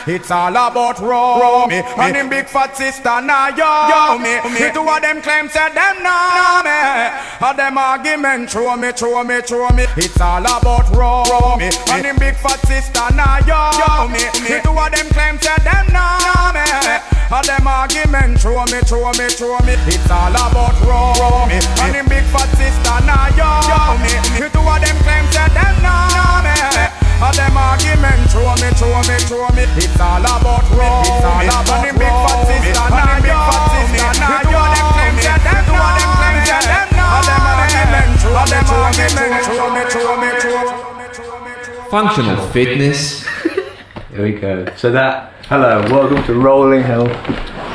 It's all about Romy and him big fat sister now yo me. Two of them claim said them know me. And them argument throw me. It's all about Romy and him big fat sister now yo me. Two of them claim said them know me. And them argument throw me. It's all about Romy and him big fat sister now yo me. Two of them claim said them know me. And them argument throw me. It's all about Romy. It's all about him big fat sister now yo me. Two of them claim said them know me. And them argument throw me. Functional fitness. Here we go. So hello, welcome to Rolling Health,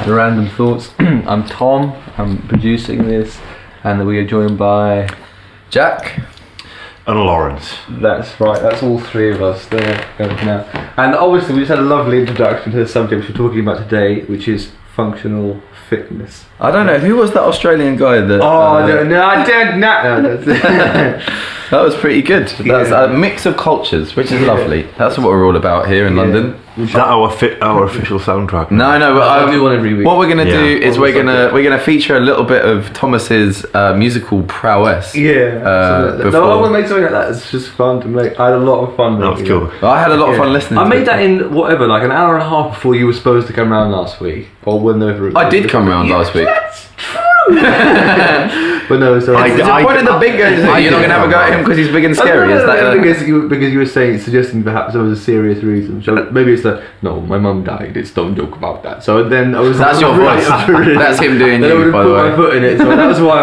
the Random Thoughts. I'm Tom, I'm producing this, and we are joined by Jack. And Laurence. That's right, that's all three of us there now. And obviously we just had a lovely introduction to the subject we're talking about today, which is functional fitness. I don't know, who was that Australian guy that... I don't know. That was pretty good. That's a mix of cultures, which is lovely. That's what we're all about here in London. Is that our official soundtrack? No, but I do one every week. What we're gonna do is we're gonna feature a little bit of Thomas's musical prowess. Yeah. Before. I want to make something like that. It's just fun to make. I had a lot of fun. That was cool. I had a lot of fun listening. I made that in like an hour and a half before you were supposed to come round last week, or whenever. I did come round last week. That's true. But no, so It's the point of the big guy. You're not gonna have a go at him because he's big and scary. Is that because you were suggesting perhaps there was a serious reason. So maybe it's like, no, my mum died. It's don't joke about that. So then I was. That's your voice. That's him doing you. By the way, I put my foot in it. So that was why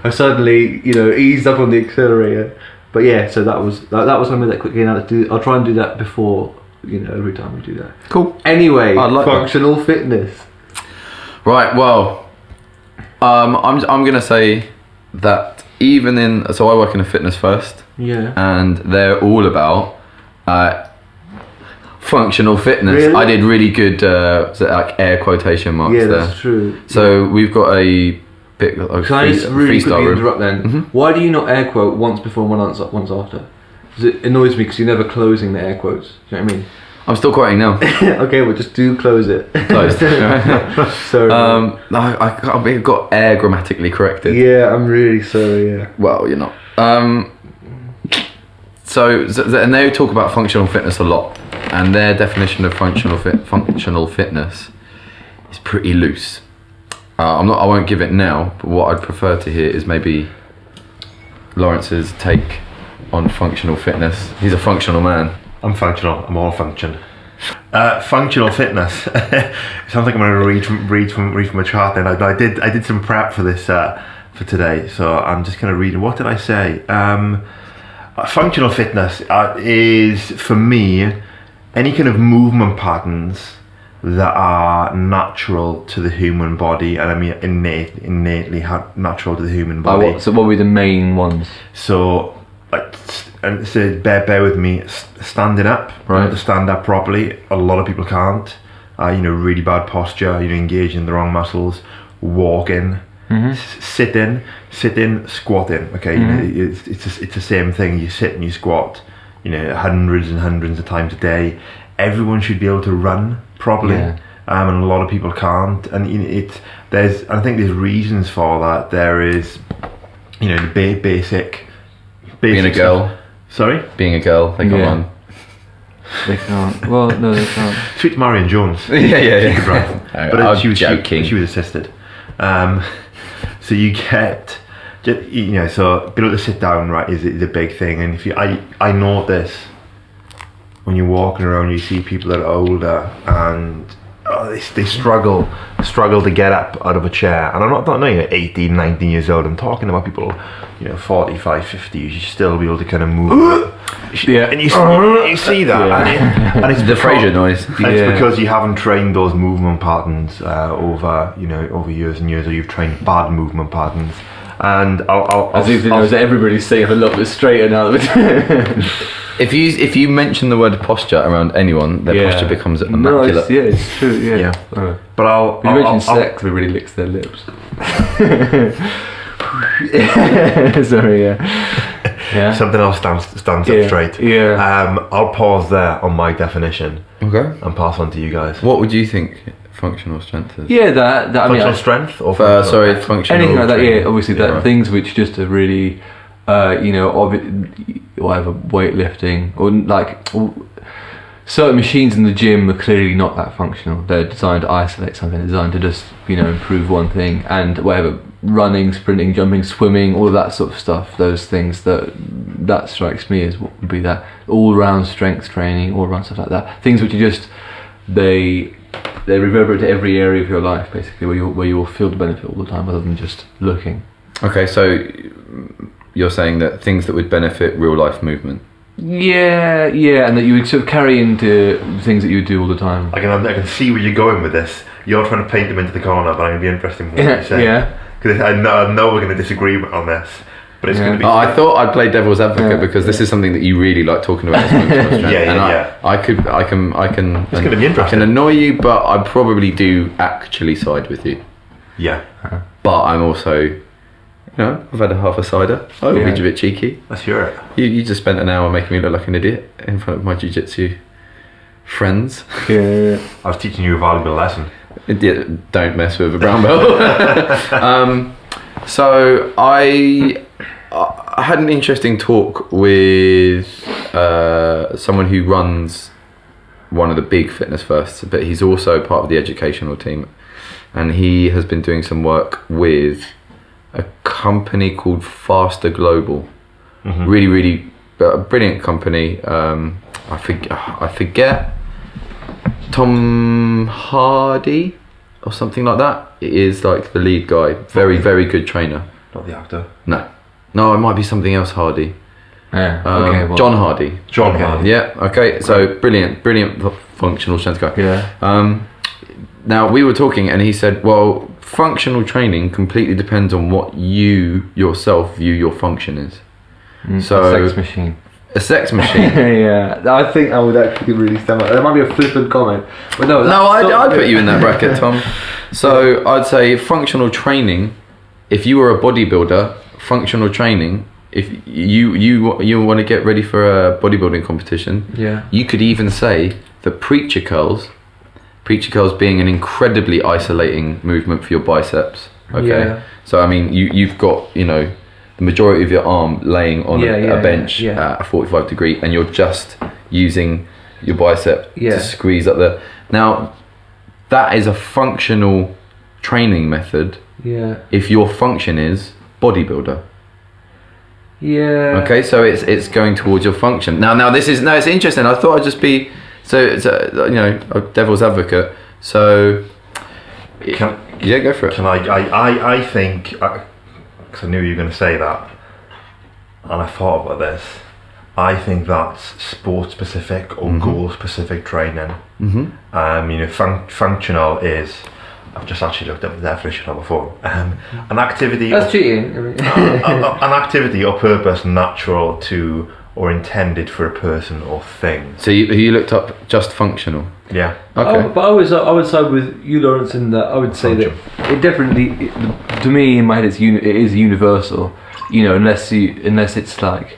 I suddenly eased up on the accelerator. But yeah, so that was something that quickly. I'll try and do that before every time we do that. Cool. Anyway, like functional fitness. Right. Well, I'm gonna say that so I work in a fitness first. Yeah. And they're all about functional fitness. Really? I did really good like air quotation marks there. Yeah, that's true. So we've got a bit of Can I just really quickly room. interrupt then? Mm-hmm. Why do you not air quote once before and once after? Because it annoys me because you're never closing the air quotes. Do you know what I mean? I'm still quoting now. Okay, well just do close it. Closed. Sorry. I got air grammatically corrected. Yeah, I'm really sorry. Yeah. Well, you're not. So and they talk about functional fitness a lot, and their definition of functional fitness is pretty loose. I won't give it now, but what I'd prefer to hear is maybe Laurence's take on functional fitness. He's a functional man. I'm functional. I'm all function. Functional fitness. It sounds like I'm going to read from a chart. Then I did some prep for this for today, so I'm just going to read. What did I say? Functional fitness is for me any kind of movement patterns that are natural to the human body, and I mean innately natural to the human body. So what were the main ones? So. And so bear with me. Standing up, right? To stand up properly, a lot of people can't. Really bad posture. Engaging the wrong muscles. Walking, sitting, squatting. Okay, it's the same thing. You sit and you squat. Hundreds and hundreds of times a day. Everyone should be able to run properly, and a lot of people can't. And I think there's reasons for that. There is, the basic. Being a girl. Sorry? Being a girl, they can't run. They can't. Well, no, they can't. Sweet Marion Jones. Yeah. She could run. But she was joking. She was assisted. So you get, so being able to sit down, right, is a big thing. And I notice when you're walking around, you see people that are older and they struggle to get up out of a chair. And I'm not 18, 19 years old. I'm talking about people 45, 50. You should still be able to kind of move. Yeah. And you see that. And it's the Fraser noise. It's because you haven't trained those movement patterns over years and years, or you've trained bad movement patterns. And everybody's saying a little bit straighter now. If you mention the word posture around anyone, their posture becomes immaculate. No, it's true. Yeah. But you mention sex, everybody licks their lips. Sorry. Yeah. Yeah. Something else stands up straight. Yeah. I'll pause there on my definition. Okay. And pass on to you guys. What would you think functional strength is? Yeah, that I mean, Functional strength or functional anything like that. training. Yeah, obviously that Right. things which just are really, whatever weightlifting or like. Certain machines in the gym are clearly not that functional. They're designed to isolate something. They're designed to just, improve one thing. And whatever, running, sprinting, jumping, swimming, all of that sort of stuff. Those things that strikes me as what would be that all-round strength training, all-round stuff like that. Things which are just they reverberate to every area of your life, basically, where you will feel the benefit all the time, rather than just looking. Okay, so you're saying that things that would benefit real-life movement. Yeah, and that you would sort of carry into things that you do all the time. I can see where you're going with this. You're trying to paint them into the corner, but I'm going to be interested in what you say. Yeah. Because I know we're going to disagree on this, but it's going to be. I thought I'd play devil's advocate because this is something that you really like talking about. Functional strength. Yeah. I can. It's going to be interesting. I can annoy you, but I probably do actually side with you. Yeah. But I'm also. I've had a half a cider. I will be a bit cheeky. Let's hear it. You just spent an hour making me look like an idiot in front of my jiu-jitsu friends. Yeah. I was teaching you a valuable lesson. Don't mess with a brown belt. So I had an interesting talk with someone who runs one of the big fitness firsts, but he's also part of the educational team, and he has been doing some work with a company called Faster Global. Mm-hmm. Really, really brilliant company. I forget Tom Hardy or something like that. It is like the lead guy. Very, very good trainer. Not the actor. No, it might be something else Hardy. Yeah. John Hardy. Hardy. Yeah. Okay. So brilliant functional strength guy. Yeah. Now we were talking, and he said, "Well, functional training completely depends on what you yourself view your function is." So a sex machine. A sex machine. Yeah, I think I would actually really stand up. That might be a flippant comment, but no. I'd put you in that bracket, Tom. So I'd say functional training. If you were a bodybuilder, functional training. If you want to get ready for a bodybuilding competition, you could even say that preacher curls being an incredibly isolating movement for your biceps. Okay, yeah. So I mean, you've got the majority of your arm laying on a bench at a 45 degree, and you're just using your bicep to squeeze up there. Now, that is a functional training method. Yeah. If your function is bodybuilder. Yeah. Okay, so it's going towards your function. Now this is it's interesting. I thought I'd just be a devil's advocate. So go for it. Can I think, because I knew you were going to say that, and I thought about this. I think that's sport specific or goal specific training. Mm-hmm. Functional is. I've just actually looked up the definition of it before. An activity. That's cheating. An activity or purpose natural to or intended for a person or thing. So you looked up just functional. Yeah. Okay. But I would side with you, Laurence, in that I would say that it definitely, to me, in my head, it is universal. Unless it's like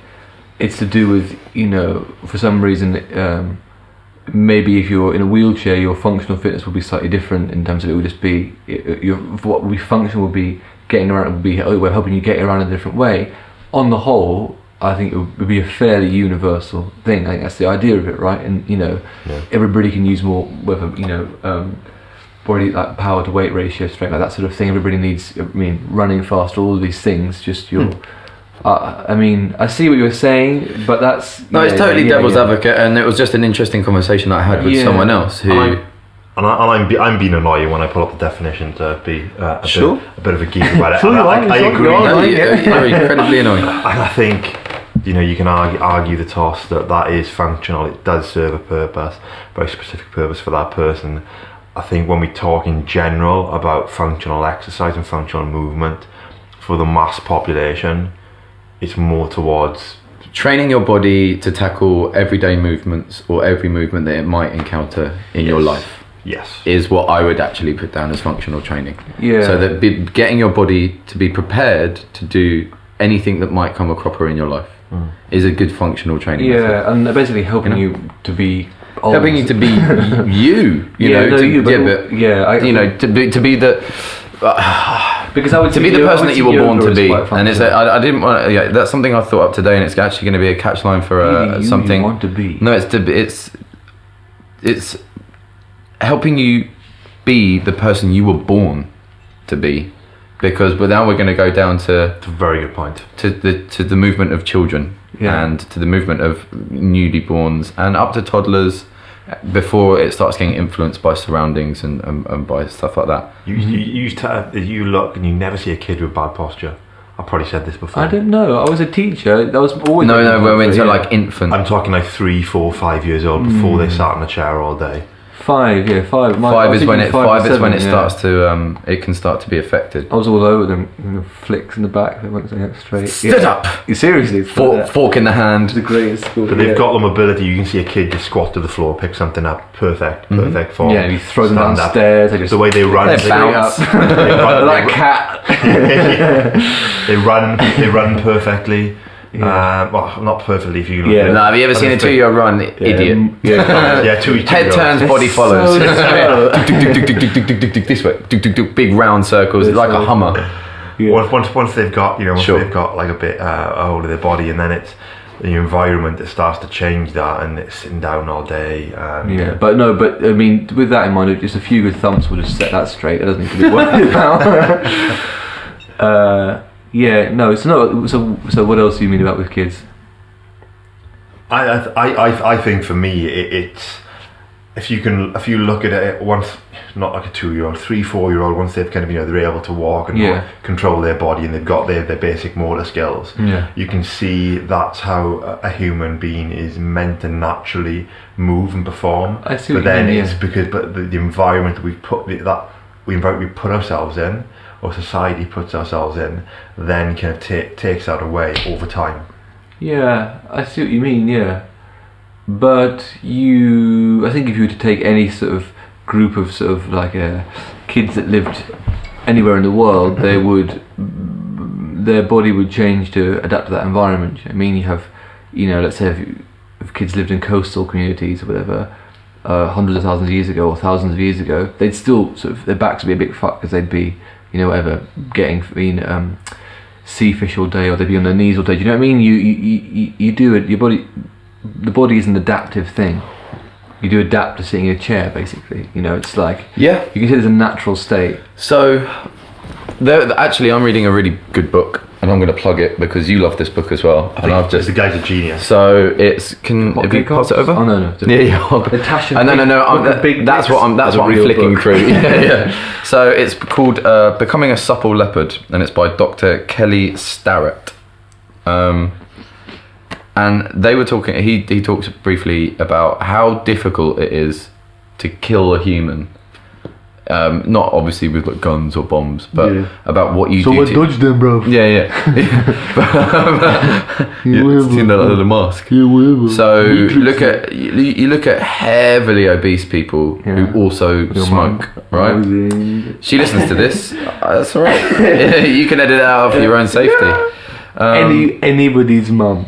it's to do with for some reason. Maybe if you're in a wheelchair, your functional fitness will be slightly different in terms of it would just be what would be functional would be getting around. It would be we're helping you get around in a different way. On the whole, I think it would be a fairly universal thing. I think that's the idea of it, right? And everybody can use more, whether body like power to weight ratio, strength, like that sort of thing. Everybody needs. Running faster, all of these things. Just your. I see what you're saying, but that's it's totally devil's advocate, and it was just an interesting conversation that I had with someone else who. I'm being annoying when I pull up the definition to be a bit of a geek about it. I agree. You're incredibly annoying. And I think you can argue the toss that is functional. It does serve a purpose, very specific purpose for that person. I think when we talk in general about functional exercise and functional movement for the mass population, it's more towards training your body to tackle everyday movements or every movement that it might encounter in your life. Yes. Is what I would actually put down as functional training. Yeah. So that getting your body to be prepared to do anything that might come a cropper in your life. is a good functional training method. Yeah, and they're basically helping you to be old. Helping you to be you know, to be the because I would to be the person that you were born to be, and it's I didn't want to, that's something I thought up today, and it's actually going to be a catch line for something you want to be. No, it's helping you be the person you were born to be, because now we're going to go down to That's a very good point. to the movement of children and to the movement of newly borns and up to toddlers, before it starts getting influenced by surroundings and by stuff like that. You look and you never see a kid with bad posture. I've probably said this before. I don't know. I was a teacher. That was always we're into like infant. I'm talking like 3, 4, 5 years old before they sat in a chair all day. 5. Five is when it starts to it can start to be affected. I was all over them, flicks in the back. They weren't saying straight. Stood up. Seriously, Fork in the hand. the greatest school. But they've got the mobility. You can see a kid just squat to the floor, pick something up, perfect form. Yeah, you throw them stand downstairs. They just the way they run, They bounce. they run like a cat. they run perfectly. Well, not perfectly if you look at it. No, have you ever seen a 2-year-old run? Idiot. Yeah, Head turns, body follows. This way, big round circles. It's like a Hummer. Yeah. Once they've got they've got like a bit a hold of their body, and then it's the environment that starts to change that, and it's sitting down all day. But I mean, with that in mind, just a few good thumps will just set that straight. It doesn't need to be worried about. It's not. So what else do you mean about with kids? I think for me it's if you look at it once, not like a 2-year-old, 3, 4-year-old, once they've kind of they're able to walk and control their body, and they've got their basic motor skills. You can see that's how a human being is meant to naturally move and perform. I see. But then it's because the environment that we put ourselves in, or society puts ourselves in, then kind of takes that away over time. Yeah, I see what you mean, But I think if you were to take any sort of group of sort of like kids that lived anywhere in the world, their body would change to adapt to that environment. I mean, you have, let's say if kids lived in coastal communities or whatever, hundreds of thousands of years ago or thousands of years ago, they'd still sort of, their backs would be a bit fucked because they'd be, getting sea fish all day, or they'd be on their knees all day. Do you know what I mean? You do it. Your body, the body is an adaptive thing. You do adapt to sitting in a chair, basically. It's like you can say there's a natural state. So, actually, I'm reading a really good book, and I'm going to plug it because you love this book as well. And I've just the guy's a genius. So it's if you pass it over. Oh no. That's what I'm flicking through. Yeah. So it's called Becoming a Supple Leopard, and it's by Dr. Kelly Starrett. And they were talking. He talks briefly about how difficult it is to kill a human. Not obviously with like guns or bombs, but about what you do. So I dodged them, bro. Yeah. Seen the mask. So you look at heavily obese people who also smoke, right? She listens to this. That's all right. You can edit it out for your own safety. Anybody's mum.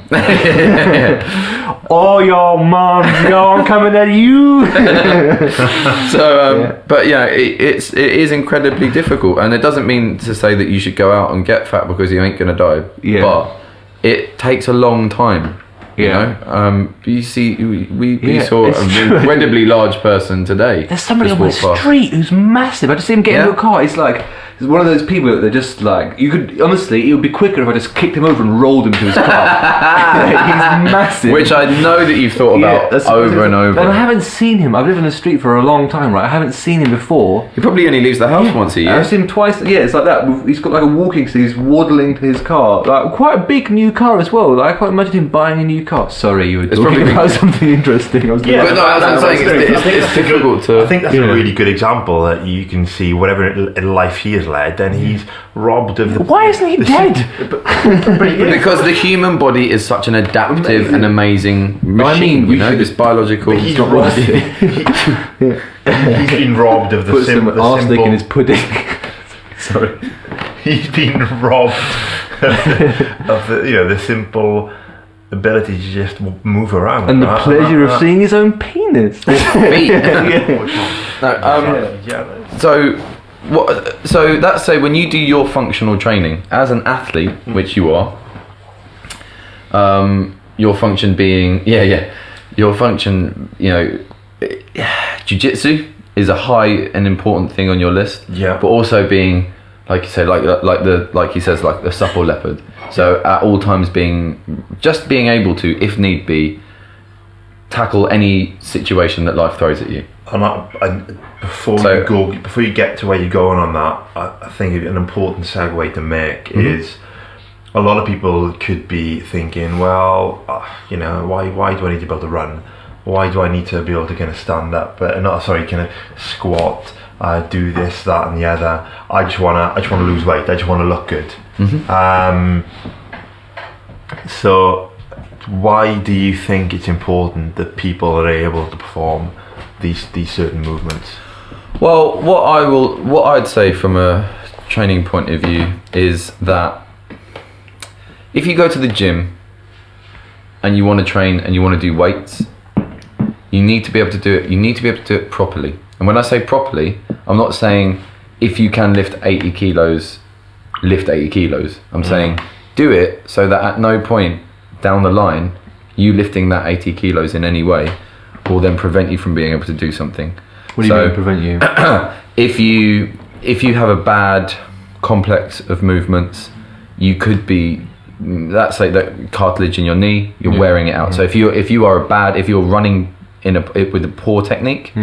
Oh, your mum, I'm coming at you. But it is incredibly difficult, and it doesn't mean to say that you should go out and get fat because you ain't gonna die. But it takes a long time. You see, we saw an incredibly large person today. There's somebody on my street who's massive. I just see him get into a car. It's like one of those people that they're just like, you could honestly, it would be quicker if I just kicked him over and rolled him to his car. He's massive. Which I know that you've thought about over and over. And I haven't seen him. I've lived in the street for a long time, right? I haven't seen him before. He probably only leaves the house once a year. I've seen him twice. Yeah, it's like that. He's got like a walking stick. He's waddling to his car. Like quite a big new car as well. Like, I can't imagine him buying a new car. Sorry, you were talking about something interesting. But no, as I'm saying, it's difficult to. I think that's a really good example that you can see whatever life he has led, then he's robbed of the... Why isn't he dead? Because the human body is such an adaptive and amazing machine, this biological... He's robbed. He's been robbed of the simple... arsenic in his pudding. Sorry. He's been robbed of the simple ability to just move around. And the pleasure of seeing his own penis. So that's say when you do your functional training as an athlete, which you are, your function being your function, jiu-jitsu is a high and important thing on your list. Yeah. But also being, like you say, like he says, like the supple leopard. So at all times being able to, if need be, tackle any situation that life throws at you. And before you get to where you're going on that, I think an important segue to make is a lot of people could be thinking, well, why do I need to be able to run? Why do I need to be able to kind of stand up? Kind of squat, do this, that, and the other. I just wanna lose weight. I just want to look good. So, why do you think it's important that people are able to perform these certain movements? Well, what I'd say from a training point of view is that if you go to the gym and you want to train and you want to do weights, you need to be able to do it. You need to be able to do it properly. And when I say properly, I'm not saying if you can lift 80 kilos, lift 80 kilos. I'm saying do it so that at no point down the line, you lifting that 80 kilos in any way will then prevent you from being able to do something. What do you mean prevent you? If you have a bad complex of movements, you could be, that's like the cartilage in your knee, you're wearing it out. So if you're running with a poor technique,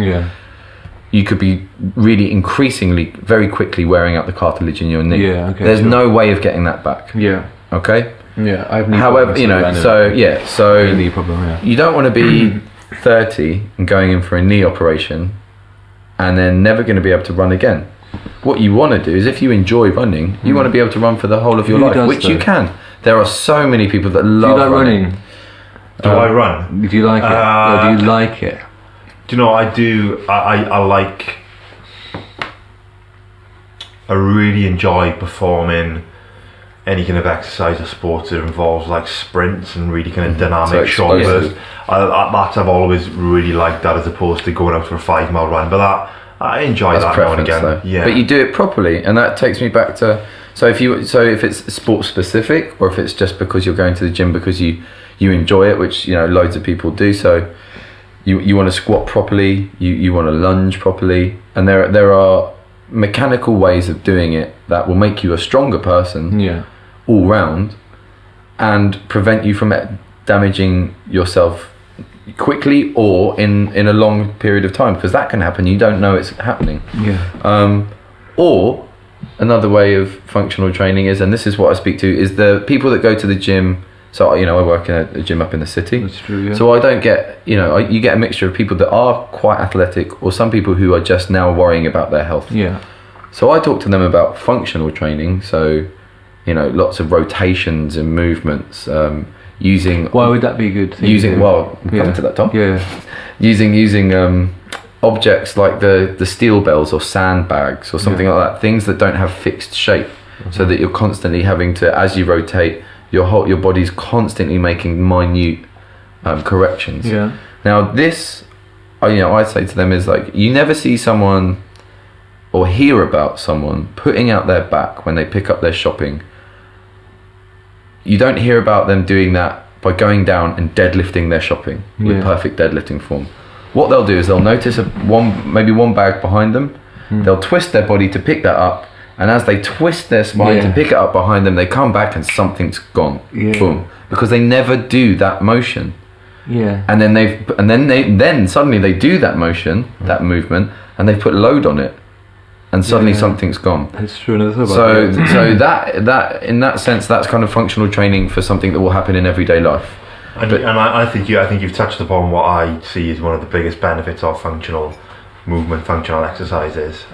you could be really increasingly very quickly wearing out the cartilage in your knee. There's no way of getting that back. Okay. I have knee however, so knee problem, you don't want to be 30 and going in for a knee operation and then never going to be able to run again. What you want to do is, if you enjoy running, you want to be able to run for the whole of your life, which you can. There are so many people that love running. Do I run? Do you like it? Do you like it? Do you know, I do. I really enjoy performing any kind of exercise or sport that involves like sprints and really kind of dynamic short bursts. I've always really liked that, as opposed to going out for a 5 mile run. But I enjoy that now and again. Though. Yeah. But you do it properly, and that takes me back to if it's sport specific, or if it's just because you're going to the gym because you enjoy it, which loads of people do. So you want to squat properly, you want to lunge properly, and there are mechanical ways of doing it that will make you a stronger person all round and prevent you from damaging yourself quickly or in a long period of time, because that can happen. You don't know it's happening. Or another way of functional training is, and this is what I speak to, is the people that go to the gym. So I work in a gym up in the city. That's true. So I don't get you get a mixture of people that are quite athletic, or some people who are just now worrying about their health. So I talk to them about functional training. So lots of rotations and movements. Using. Why would that be a good thing? Coming to that, Tom. Using objects like the steel bells or sandbags or something like that. Things that don't have fixed shape, so that you're constantly having to, as you rotate, your body's constantly making minute corrections. Now this, I'd say to them is like, you never see someone or hear about someone putting out their back when they pick up their shopping. You don't hear about them doing that by going down and deadlifting their shopping with perfect deadlifting form. What they'll do is they'll notice maybe one bag behind them. They'll twist their body to pick that up, and as they twist their spine to pick it up behind them, they come back and something's gone. Boom, because they never do that motion. And then suddenly they do that motion, that movement, and they put load on it, and suddenly something's gone. That's true. So that in that sense, that's kind of functional training for something that will happen in everyday life. I think you've touched upon what I see as one of the biggest benefits of functional movement, functional exercises.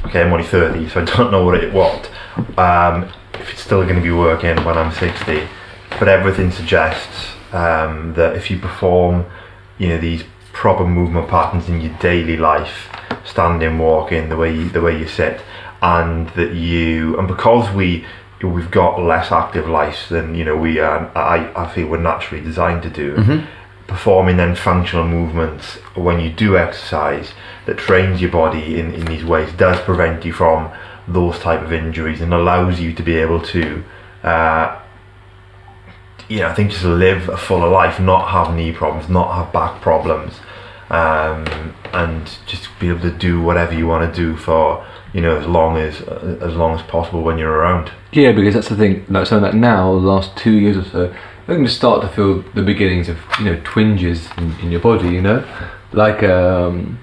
Okay, I'm only 30, so I don't know if it's still going to be working when I'm 60. But everything suggests that if you perform, these proper movement patterns in your daily life, standing, walking, the way you sit, and because we we've got less active lives than we I feel we're naturally designed to do. Performing then functional movements when you do exercise that trains your body in these ways does prevent you from those type of injuries and allows you to be able to I think just live a fuller life, not have knee problems, not have back problems, and just be able to do whatever you want to do for as long as possible when you're around. Yeah, because that's the thing. Like now, the last 2 years or so, I can just start to feel the beginnings of twinges in your body. Like that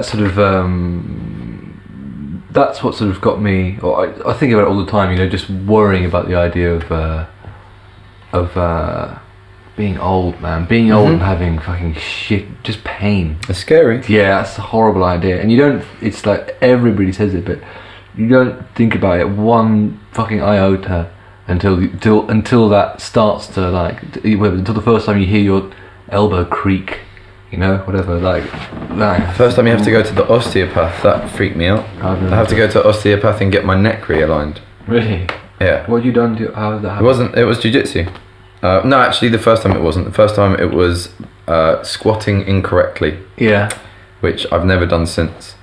sort of. That's what sort of got me, or I think about it all the time, just worrying about the idea of being old, man. Being old and having fucking shit, just pain. It's scary. Yeah, that's a horrible idea. And it's like everybody says it, but you don't think about it one fucking iota until that starts to until the first time you hear your elbow creak. Whatever, First time you have to go to the osteopath, that freaked me out. I have to go to osteopath and get my neck realigned. Really? Yeah. What had you done? How did that happen? It was jiu-jitsu. No, actually, the first time it wasn't. The first time it was squatting incorrectly. Yeah. Which I've never done since.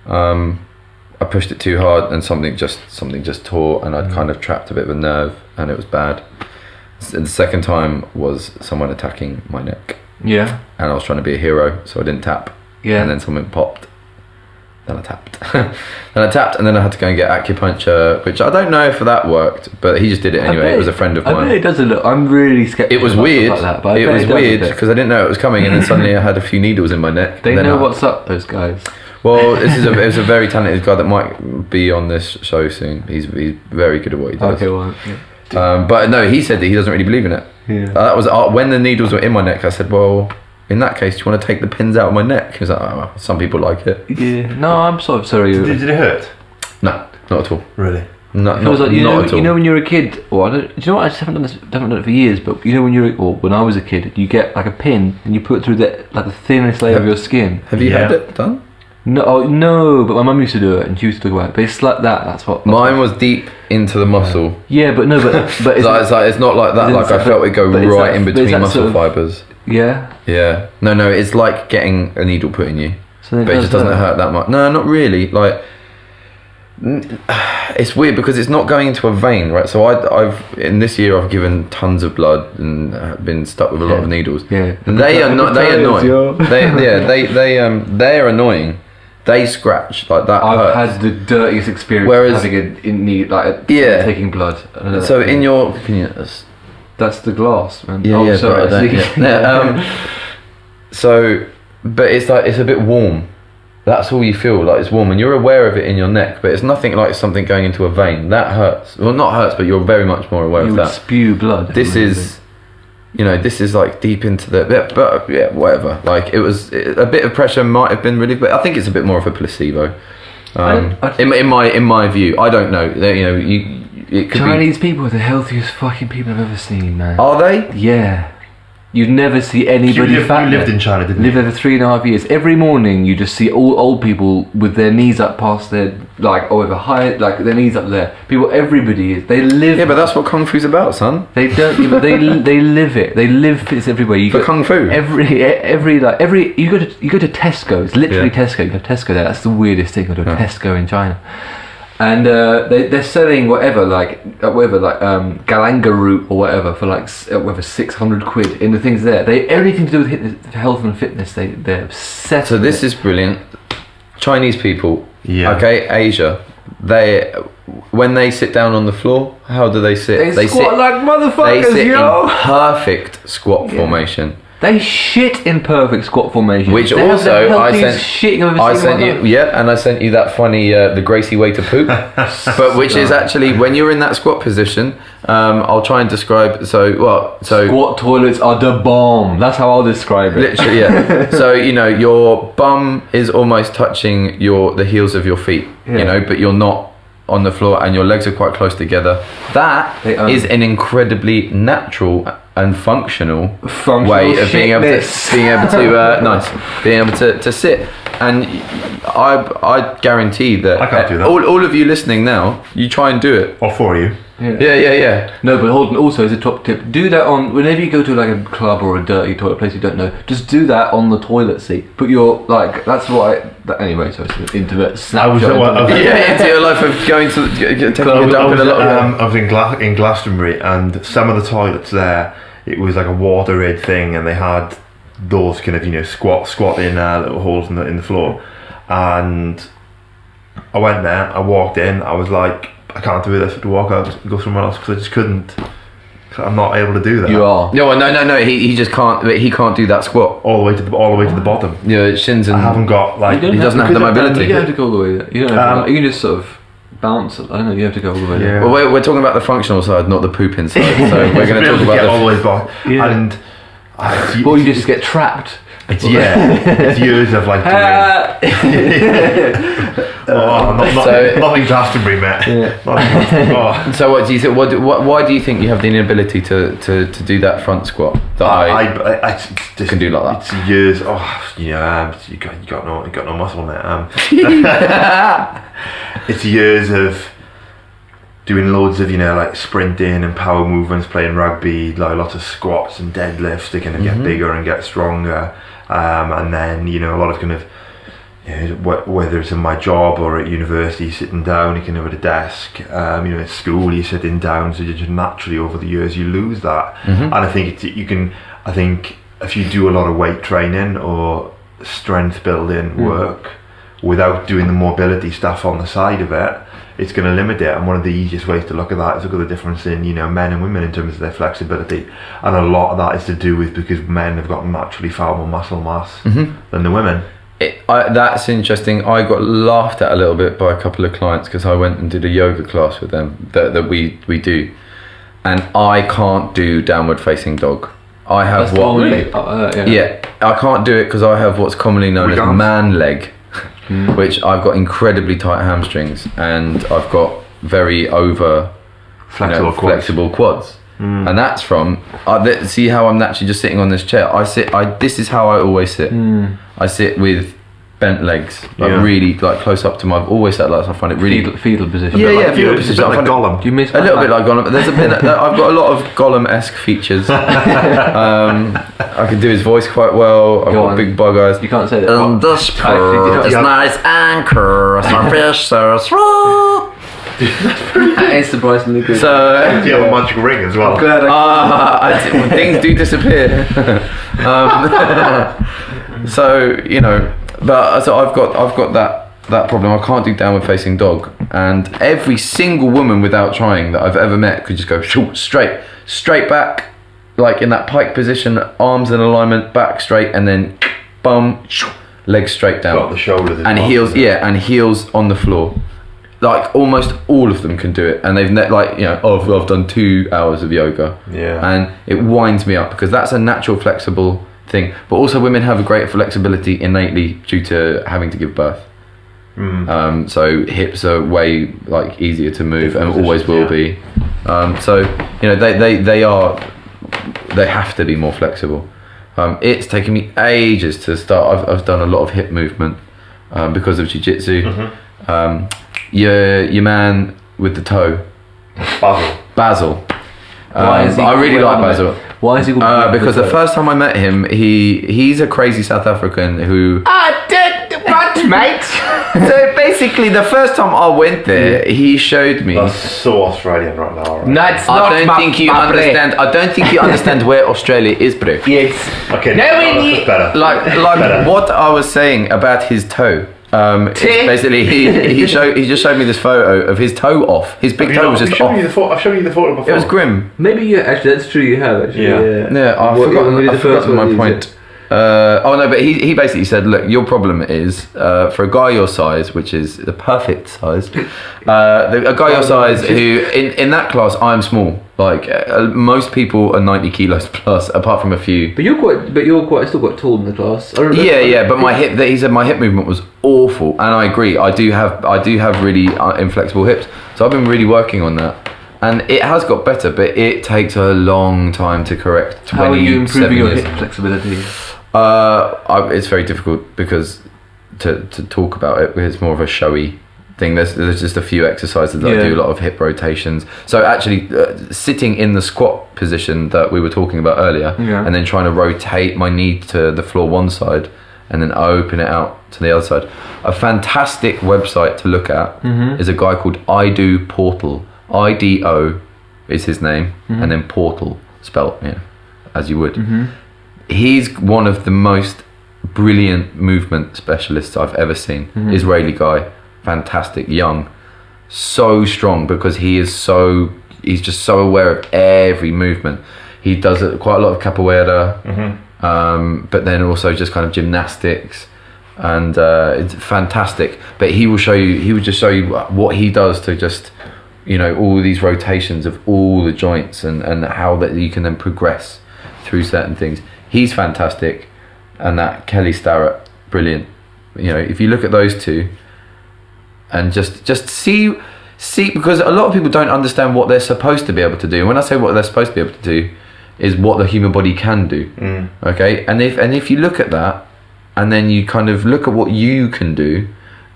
I pushed it too hard and something just tore, and I'd kind of trapped a bit of a nerve, and it was bad. The second time was someone attacking my neck. Yeah. And I was trying to be a hero, so I didn't tap. Yeah. And then something popped. Then I tapped. And then I had to go and get acupuncture, which I don't know if that worked, but he just did it anyway. It was a friend of mine. I bet it does look. I'm really skeptical. It was weird. Like that, but it was weird because I didn't know it was coming, and then suddenly I had a few needles in my neck. They know what's up, those guys. Well, it was a very talented guy that might be on this show soon. He's very good at what he does. Okay, well, yeah. But no, he said that he doesn't really believe in it. Yeah. That was when the needles were in my neck. I said, well, in that case, do you want to take the pins out of my neck? He was like, oh, well, some people like it. Yeah. No, I'm sort of sorry. Did it hurt? No, not at all. Really? Not at all. You know when you're a kid, or do you know what? I just haven't done it for years. But when I was a kid, you get like a pin and you put it through the thinnest layer of your skin. Have you had it done? No, but my mum used to do it, and she used to talk about it. But it's like that. That's mine was deep into the muscle. Yeah, but it's not like that. Like I felt it go right in between muscle fibers. Yeah. Yeah. No, it's like getting a needle put in you, but it just doesn't hurt that much. No, not really. Like it's weird because it's not going into a vein, right? So I've in this year I've given tons of blood and been stuck with a lot of needles. Yeah. And they are annoying. They are annoying. They scratch like that. I've had the dirtiest experience having taking blood. So in your opinion, that's the glass, man. Sorry. So, but it's a bit warm. That's all you feel, like it's warm, and you're aware of it in your neck, but it's nothing like something going into a vein. That hurts. Well, not hurts, but you're very much more aware of that. You spew blood. This is like deep into but yeah, whatever. Like a bit of pressure might have been relieved, but I think it's a bit more of a placebo. In my view, I don't know. It could Chinese people are the healthiest fucking people I've ever seen, man. Are they? Yeah. You'd never see anybody fat. You lived in China, didn't you? Lived there for 3.5 years. Every morning you just see all old people with their knees up past their, their knees up there. They live. Yeah, but that's what Kung Fu's about, son. They don't, yeah, but they live it. They live fitness everywhere. You for Kung Fu? You go to Tesco, it's literally Tesco, you have Tesco there, that's the weirdest thing, go to Tesco in China. And they're selling Galanga root or whatever for 600 quid in the things there. Everything to do with health and fitness. They're obsessed. So this is brilliant. Chinese people. Yeah. Okay, Asia. When they sit down on the floor, how do they sit? They squat like motherfuckers, They sit in perfect squat formation. They shit in perfect squat formation. Which they also I sent you that funny the Gracie way to poop. But which is actually when you're in that squat position, I'll try and describe. Squat toilets are the bomb. That's how I'll describe it. Literally, yeah. So your bum is almost touching the heels of your feet. Yeah. But you're not on the floor, and your legs are quite close together. That is an incredibly natural and functional way of being able to sit. And I guarantee that I can't do that. all of you listening now, you try and do it. Or for you. Yeah. No, but hold on. Also, as a top tip, do that on whenever you go to like a club or a dirty toilet place you don't know. Just do that on the toilet seat. Put your that's what. Anyway, so it's an intimate snapshot. Into your life of going to taking a dump in a lot of I was in Glastonbury, and some of the toilets there, it was like a water red thing, and they had those kind of squat in little holes in the floor. And I went there, I walked in, I was like, I can't do this, I have to walk out and go somewhere else because I just couldn't. I'm not able to do that. You are. No. He just can't. He can't do that squat all the way to the bottom. Yeah, shins and. I haven't got like. He doesn't have the mobility. You don't have to go all the way there. You don't have to, you can just sort of bounce. I don't know. You have to go all the way there. Yeah. Well, we're talking about the functional side, not the pooping side. So we're going to talk about all the way back. Yeah. And or you just get trapped. It's years of like doing. Nothing Glastonbury, mate. Yeah. So what do you think? Why do you think you have the inability to do that front squat? I just can do like that. It's years. You got no muscle, mate. It's years of doing loads of like sprinting and power movements, playing rugby, like lots of squats and deadlifts to kind of get bigger and get stronger. And then a lot of kind of whether it's in my job or at university, sitting down, you can have at a desk. At school, you're sitting down, so you just naturally over the years you lose that. And I think I think if you do a lot of weight training or strength building work without doing the mobility stuff on the side of it, it's going to limit it. And one of the easiest ways to look at that is look at the difference in men and women in terms of their flexibility, and a lot of that is to do with because men have got naturally far more muscle mass than the women. That's interesting. I got laughed at a little bit by a couple of clients because I went and did a yoga class with them that we do, and I can't do downward facing dog. I have I can't do it because I have what's commonly known as man leg. Which I've got incredibly tight hamstrings and I've got very flexible quads. And that's from see how I'm naturally just sitting on this chair. This is how I always sit. I sit with bent legs, really close up to my. I've always sat like this. I find it really fetal position. Fetal position. Like Gollum. Do you miss a little bit like Gollum? There's a bit. I've got a lot of Gollum-esque features. I can do his voice quite well. I've got big bug eyes. You can't say that. This is nice anchor. Some fish so small. That is surprisingly good. So you have a magic ring as well. Things do disappear. So I've got that problem. I can't do downward facing dog, and every single woman without trying that I've ever met could just go straight back, like in that pike position, arms in alignment, back straight, and then bum, legs straight down. Got the shoulders and heels, and heels on the floor. Like almost all of them can do it, and they've I've done 2 hours of yoga, and it winds me up because that's a natural flexible thing. But also women have a greater flexibility innately due to having to give birth. So hips are way easier to move and always will be. They have to be more flexible. It's taken me ages to start. I've done a lot of hip movement because of jiu-jitsu. Your man with the toe, Basil. I really like Basil. Why is he called because the first time I met him, he's a crazy South African who. What, mate? So basically, the first time I went there, he showed me. That's so Australian right now. Right? No, it's I don't think you understand where Australia is, bro. Yes. Okay. Better. Better. What I was saying about his toe. Basically, he just showed me this photo of his toe off. His big toe was just off. I've shown you the photo before. It was grim. Maybe actually that's true. You have actually. Yeah. I've forgotten my point. But he basically said, look, your problem is for a guy your size, which is the perfect size, a guy your size who in that class I'm small. Most people are 90 kilos plus, apart from a few. But you're still quite tall in the class. But my hip. He said my hip movement was awful, and I agree. I do have really inflexible hips, so I've been really working on that. And it has got better, but it takes a long time to correct. How are you improving your hip flexibility? It's very difficult because to talk about it, it's more of a showy thing. There's just a few exercises that I do a lot of hip rotations. So actually, sitting in the squat position that we were talking about earlier, and then trying to rotate my knee to the floor one side, and then open it out to the other side. A fantastic website to look at is a guy called IDO Portal. IDO is his name, and then Portal, spelt as you would. He's one of the most brilliant movement specialists I've ever seen. Israeli guy, fantastic, young, so strong because he's just so aware of every movement. He does quite a lot of capoeira, but then also just kind of gymnastics, and it's fantastic. But he would just show you what he does to just, all these rotations of all the joints and how that you can then progress through certain things. He's fantastic, and that Kelly Starrett, brilliant. If you look at those two and just see, because a lot of people don't understand what they're supposed to be able to do. When I say what they're supposed to be able to do, is what the human body can do. Okay, and if you look at that, and then you kind of look at what you can do,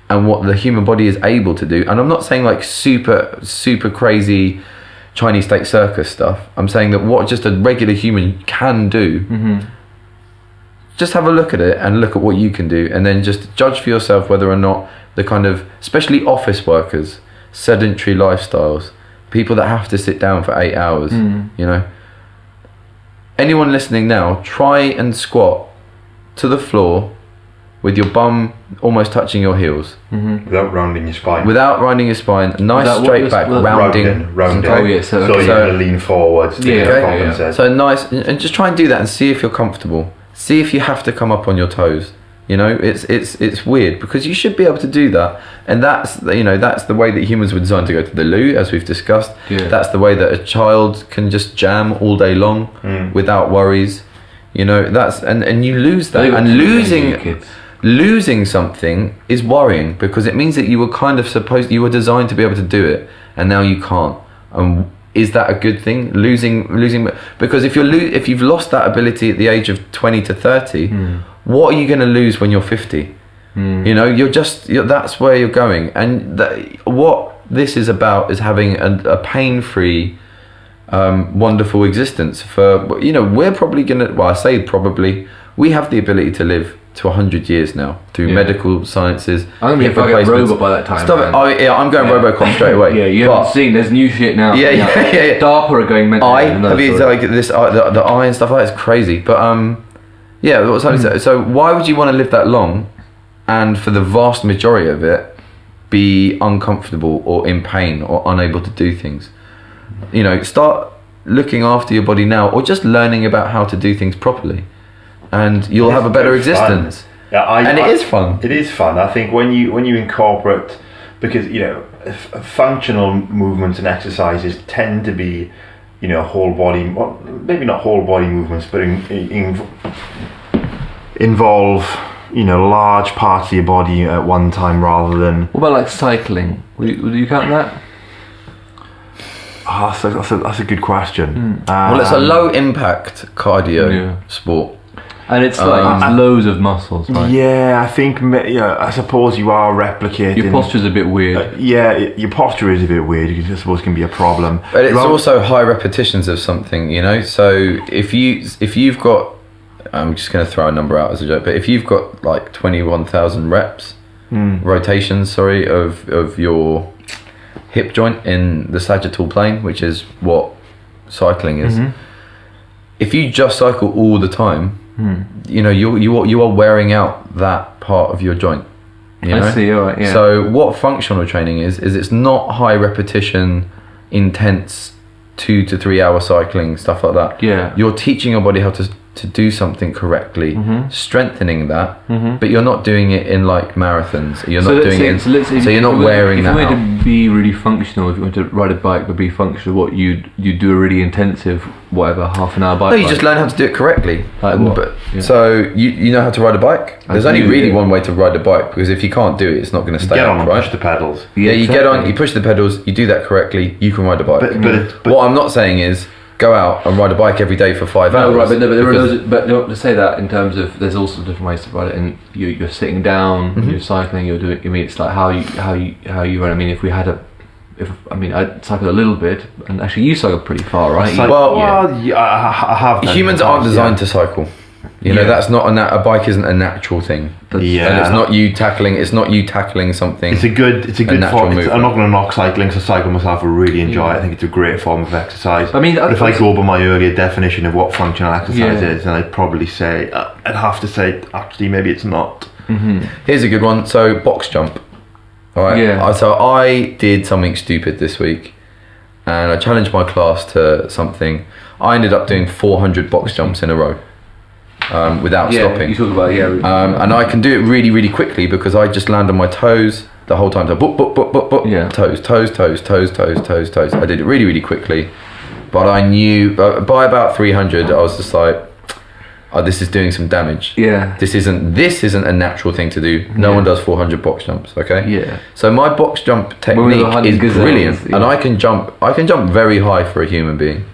and what the human body is able to do, and I'm not saying like super crazy Chinese state circus stuff. I'm saying that what just a regular human can do. Just have a look at it and look at what you can do, and then just judge for yourself whether or not the kind of, especially office workers, sedentary lifestyles, people that have to sit down for 8 hours, anyone listening now, try and squat to the floor with your bum almost touching your heels. Without rounding your spine. Nice straight back, rounding. Okay. So you're going to lean forwards to compensate. So nice, and just try and do that and see if you're comfortable. See if you have to come up on your toes. It's weird because you should be able to do that, and that's the way that humans were designed to go to the loo, as we've discussed. That's the way that a child can just jam all day long without worries. That's and you lose that, and losing something is worrying because it means that you were designed to be able to do it, and now you can't. Is that a good thing? Losing because if you've lost that ability at the age of 20 to 30, what are you going to lose when you're 50? That's where you're going, and what this is about is having a pain-free, wonderful existence. We're probably gonna. Well, I say probably. We have the ability to live to 100 years now through medical sciences. I'm gonna be a fucking robot by that time. Stop it! I'm going RoboCop straight away. You haven't seen. There's new shit now. Yeah. DARPA are going mental. The eye and stuff like that is crazy. But so why would you want to live that long, and for the vast majority of it, be uncomfortable or in pain or unable to do things? Start looking after your body now, or just learning about how to do things properly, and you'll have a better existence. Fun. It is fun. It is fun. I think when you incorporate, because functional movements and exercises tend to be, whole body, well, maybe not whole body movements, but involve large parts of your body at one time rather than. What about like cycling? Would you count that? That's a good question. Well, it's a low impact cardio sport. And it's like loads of muscles, right? Yeah, I think. I suppose you are replicating. Your posture's a bit weird. Your posture is a bit weird. I suppose can be a problem. But it's also high repetitions of something, So if you've got, I'm just going to throw a number out as a joke, but if you've got like 21,000 reps, rotations, of your hip joint in the sagittal plane, which is what cycling is. If you just cycle all the time, you are wearing out that part of your joint. I see. All right, yeah. So what functional training is it's not high repetition, intense 2 to 3 hour cycling, stuff like that. Yeah. You're teaching your body how to to do something correctly, strengthening that, but you're not doing it in like marathons. You're not doing it. So you're not wearing that out. If you want to be really functional, if you want to ride a bike but be functional, what you do a really intensive, whatever, half an hour bike. No, you just learn how to do it correctly. Like what? But, so you know how to ride a bike. There's only really one way to ride a bike, because if you can't do it, it's not going to stay Get on up, and right? push the pedals. Yeah, you get on, you push the pedals, you do that correctly, you can ride a bike. But what I'm not saying is go out and ride a bike every day for 5 hours. No, right, but there are those. But to say that in terms of, there's also different ways to ride it, and you're sitting down, you're cycling, you're doing. I mean, it's like how you run. I mean, if I cycle a little bit, and actually you cycle pretty far, right? I have. Humans aren't designed to cycle. You know, that's not a bike isn't a natural thing. And it's not you tackling. It's not you tackling something. It's a good natural form. movement. I'm not going to knock cycling. So cycle myself, I really enjoy it. I think it's a great form of exercise. I mean, but if I go by my earlier definition of what functional exercise is, then I'd probably say I'd have to say actually maybe it's not. Here's a good one. So box jump. All right. Yeah. So I did something stupid this week, and I challenged my class to something. I ended up doing 400 box jumps in a row. Without stopping. You talk about and I can do it really, really quickly because I just land on my toes the whole time. So boop, boop, boop, boop, boop. Toes, toes, toes, toes, toes, toes, toes. I did it really, really quickly, but I knew by about 300, I was just like, oh, this is doing some damage. Yeah. This isn't a natural thing to do. No one does 400 box jumps. Okay. Yeah. So my box jump technique is brilliant, and I can jump very high for a human being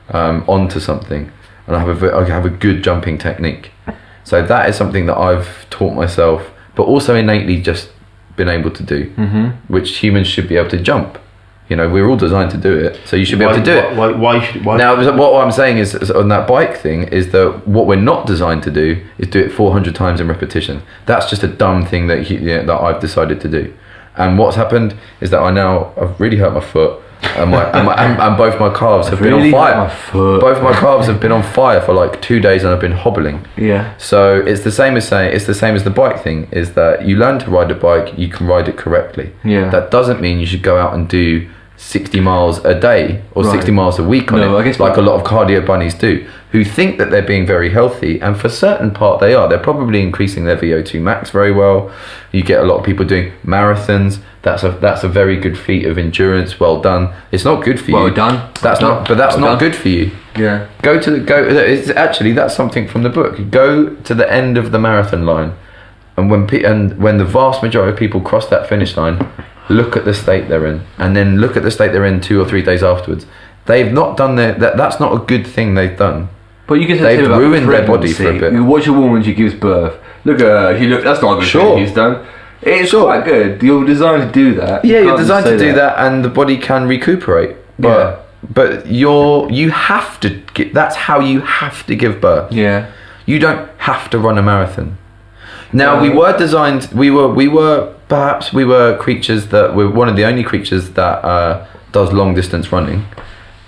onto something. And I have a good jumping technique. So that is something that I've taught myself, but also innately just been able to do, which humans should be able to jump. You know, we're all designed to do it, so you should be able to do it. Why? Now, what I'm saying is on that bike thing is that what we're not designed to do is do it 400 times in repetition. That's just a dumb thing that that I've decided to do. And what's happened is that I've really hurt my foot. And both my calves have been on fire. Both my calves have been on fire for like 2 days, and I've been hobbling. Yeah. So it's the same as the bike thing. Is that you learn to ride a bike, you can ride it correctly. Yeah. That doesn't mean you should go out and do 60 miles a day or 60 miles a week on it. I guess like a lot of cardio bunnies do, who think that they're being very healthy, and for certain part they are. They're probably increasing their VO2 max very well. You get a lot of people doing marathons. That's a very good feat of endurance. Well done. It's not good for you. Well done. That's not good for you. Yeah. That's something from the book. Go to the end of the marathon line, and when the vast majority of people cross that finish line, look at the state they're in, and then look at the state they're in 2 or 3 days afterwards. They've not done that's not a good thing they've done. But you can say they've ruined their body for a bit. You watch a woman when she gives birth. Look at her. That's not a good thing she's done. It's quite good. You're designed to do that. Yeah, you're designed to do that, and the body can recuperate. But you have to. That's how you have to give birth. Yeah. You don't have to run a marathon. Now we were designed. We were creatures that we're one of the only creatures that does long distance running.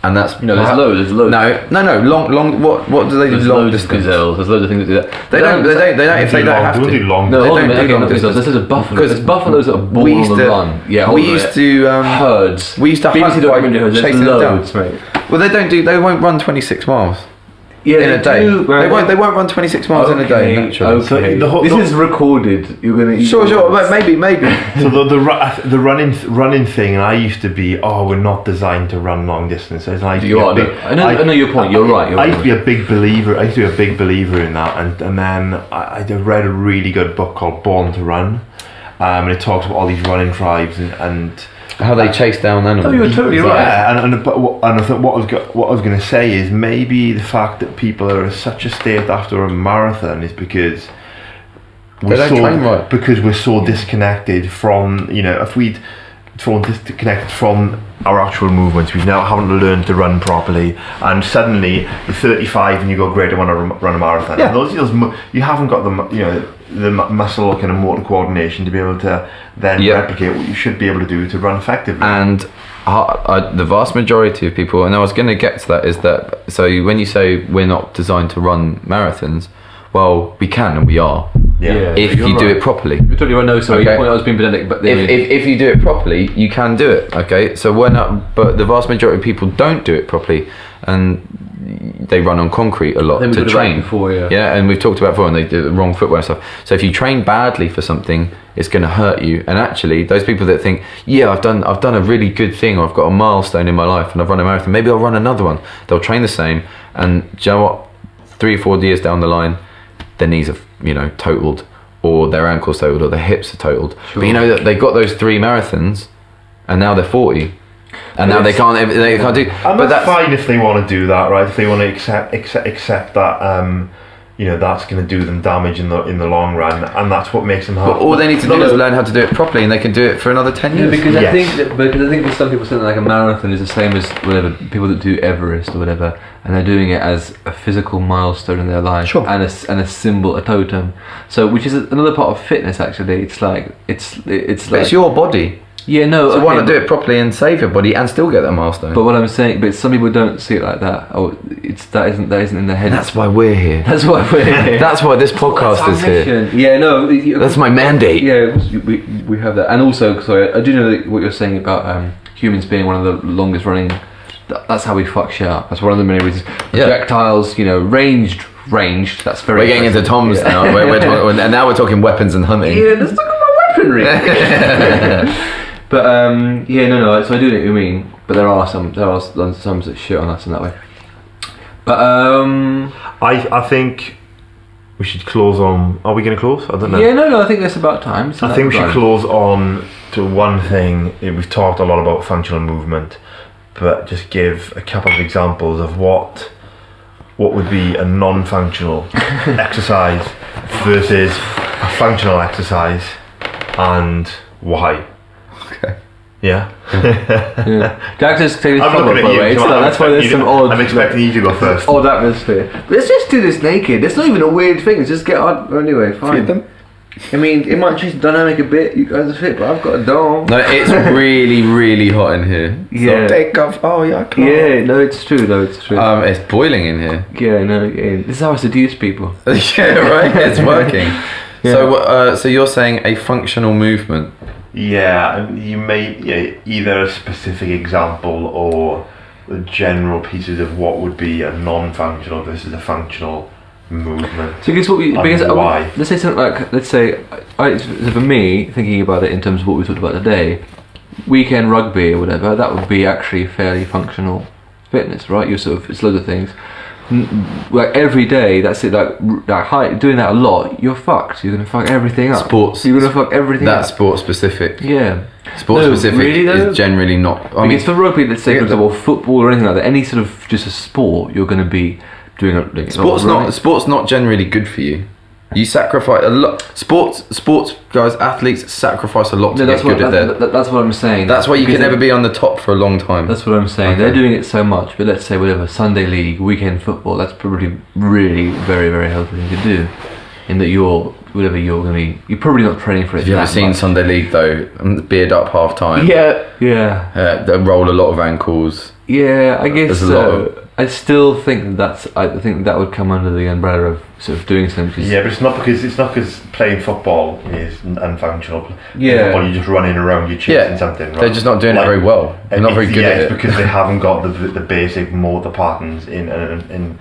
And that's there's loads. No. Long. What do they do? Long distance. Gazelles. There's loads of things that do that. They don't. If they don't have to. Do long. No, they don't do long distance. This is a buffalo. Because buffaloes that are born on the run. Yeah, we used to herds. We used to hunt by chasing them down. Mate. Well, they don't do. They won't run 26 miles. Yeah, in a day. They won't run 26 miles in a day. Naturally. Okay. So this is recorded. You're gonna. Sure. Maybe. So the running thing, and I used to be. Oh, we're not designed to run long distances. I know your point. You're right. I used to be a big believer. In that, and then I read a really good book called Born to Run, and it talks about all these running tribes and how they chase down animals. Oh, you're totally right. Yeah, and I think what I was going to say is maybe the fact that people are in such a state after a marathon is because we're so disconnected from, if we'd disconnected from our actual movements, we now haven't learned to run properly, and suddenly you're 35 and you go, great, I want to run a marathon. Yeah. And you haven't got the muscle kind of motor coordination to be able to then replicate what you should be able to do to run effectively. And the vast majority of people, and I was going to get to that, is that so when you say we're not designed to run marathons, well, we can and we are. Yeah. If you do it properly. You're totally right. No, sorry. I was being pedantic, but if you do it properly, you can do it. Okay. So but the vast majority of people don't do it properly, and they run on concrete a lot Then we to talked about it train. before, yeah. And we've talked about before, and they do the wrong footwear and stuff. So if you train badly for something, it's going to hurt you. And actually, those people that think, yeah, I've done a really good thing, or I've got a milestone in my life, and I've run a marathon, maybe I'll run another one. They'll train the same, and do you know what? 3 or 4 years down the line, their knees are, totaled, or their ankles totaled, or their hips are totaled. Sure. But that they got those 3 marathons, and now they're 40. And now they can't do. And But that's fine if they want to do that, right? If they want to accept that, that's going to do them damage in the long run, and that's what makes them hard. But all they need to do is learn how to do it properly, and they can do it for another 10 years. Because Yes. I think for some people something like a marathon is the same as whatever people that do Everest or whatever, and they're doing it as a physical milestone in their life, Sure. and a symbol, a totem. So which is another part of fitness. Actually, it's like But it's your body. yeah, no. So okay, why not do it properly and save your body and still get that milestone? But what I'm saying, but some people don't see it like that. Oh, that isn't in their head. That's why we're here. That's why we're here. That's why this podcast is here. Yeah, no. That's my mandate. Yeah, we have that, and also, sorry, I do know that what you're saying about humans being one of the longest running. That's how we fuck shit up. That's one of the many reasons. Projectiles, ranged. That's very. We're getting into Tom's now, and now we're talking weapons and hunting. Yeah, let's talk about weaponry. But no. So I do know what you mean. But there are some that shit on us in that way. But I think we should close on. Are we going to close? I don't know. yeah, no. I think that's about time. I think we should close on to one thing. We've talked a lot about functional movement, but just give a couple of examples of what would be a non-functional exercise versus a functional exercise, and why. Okay. Yeah. Jack just take his I'm thumb looking up, at right? you. So that's why there's some odd. I'm expecting you to go first. Odd atmosphere. But let's just do this naked. It's not even a weird thing. It's just get on anyway. Fine. Feed them. I mean, it might change the dynamic a bit. You guys are fit, but I've got a dome. No, it's really, really hot in here. Yeah. So take off. Oh yeah, I can't. Yeah, no, it's true. It's true. It's boiling in here. Yeah, no, yeah. This is how I seduce people. Yeah, right. It's working. So you're saying a functional movement? Yeah, and you may either a specific example or the general pieces of what would be a non-functional versus a functional movement. So guess what? Why? Let's say something like, for me, thinking about it in terms of what we talked about today, weekend rugby or whatever, that would be actually fairly functional fitness, right? It's loads of things. Like every day, that's it. Like doing that a lot, you're fucked. You're gonna fuck everything up. Sports. You're gonna fuck everything up. That's sport specific. Yeah. Sport specific really, is generally not. I mean, for rugby, let's say for example, football or anything like that, any sort of just a sport, you're gonna be doing a sport's not generally good for you. You sacrifice a lot. Sports guys, athletes sacrifice a lot to get good at that. That's what I'm saying. That's why you can never be on the top for a long time. That's what I'm saying. Okay. They're doing it so much, but let's say whatever Sunday league, weekend football, that's probably really very, very healthy thing to do. In that you're probably not training for it. Have you ever seen Sunday league though? Beard up half time. Yeah. They roll a lot of ankles. Yeah, I guess so. I still think I think that would come under the umbrella of sort of doing something. Yeah, but it's not because playing football is unfunctional. Yeah, football, you're just running around, you're chasing something. Right? They're just not doing it very well. They're not very good at it. It's because they haven't got the basic motor patterns and